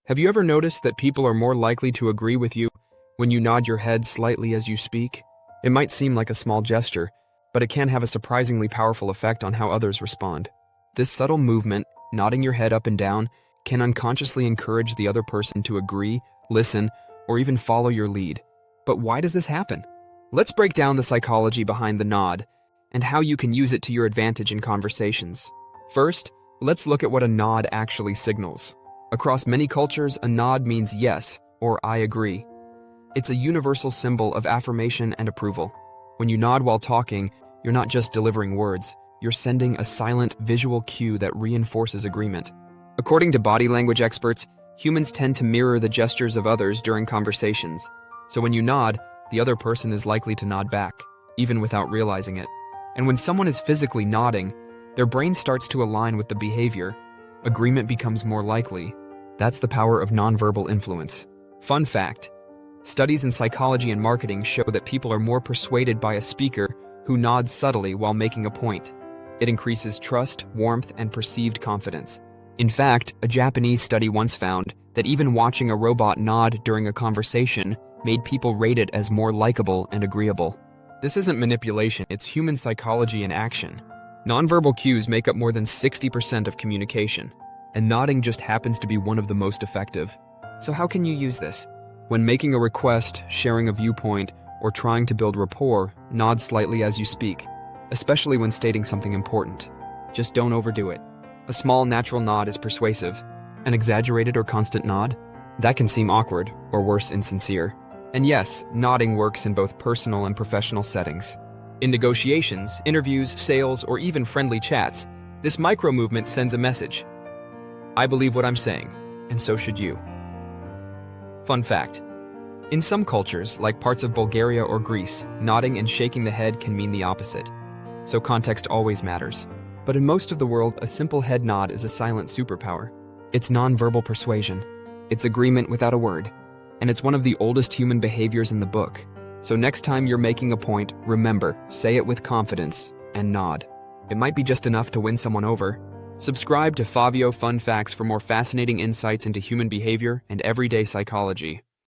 Have you ever noticed that people are more likely to agree with you when you nod your head slightly as you speak? It might seem like a small gesture, but it can have a surprisingly powerful effect on how others respond. This subtle movement, nodding your head up and down, can unconsciously encourage the other person to agree, listen, or even follow your lead. But why does this happen? Let's break down the psychology behind the nod and how you can use it to your advantage in conversations. First, let's look at what a nod actually signals. Across many cultures, a nod means yes, or I agree. It's a universal symbol of affirmation and approval. When you nod while talking, you're not just delivering words, you're sending a silent visual cue that reinforces agreement. According to body language experts, humans tend to mirror the gestures of others during conversations. So when you nod, the other person is likely to nod back, even without realizing it. And when someone is physically nodding, their brain starts to align with the behavior. Agreement becomes more likely. That's the power of nonverbal influence. Fun fact: studies in psychology and marketing show that people are more persuaded by a speaker who nods subtly while making a point. It increases trust, warmth, and perceived confidence. In fact, a Japanese study once found that even watching a robot nod during a conversation made people rate it as more likable and agreeable. This isn't manipulation, it's human psychology in action. Nonverbal cues make up more than 60% of communication, and nodding just happens to be one of the most effective. So how can you use this? When making a request, sharing a viewpoint, or trying to build rapport, nod slightly as you speak, especially when stating something important. Just don't overdo it. A small, natural nod is persuasive. An exaggerated or constant nod? That can seem awkward, or worse, insincere. And yes, nodding works in both personal and professional settings. In negotiations, interviews, sales, or even friendly chats, this micro-movement sends a message. I believe what I'm saying, and so should you. Fun fact: in some cultures, like parts of Bulgaria or Greece, nodding and shaking the head can mean the opposite. So context always matters. But in most of the world, a simple head nod is a silent superpower. It's nonverbal persuasion. It's agreement without a word. And it's one of the oldest human behaviors in the book. So next time you're making a point, remember, say it with confidence and nod. It might be just enough to win someone over. Subscribe to Favio Fun Facts for more fascinating insights into human behavior and everyday psychology.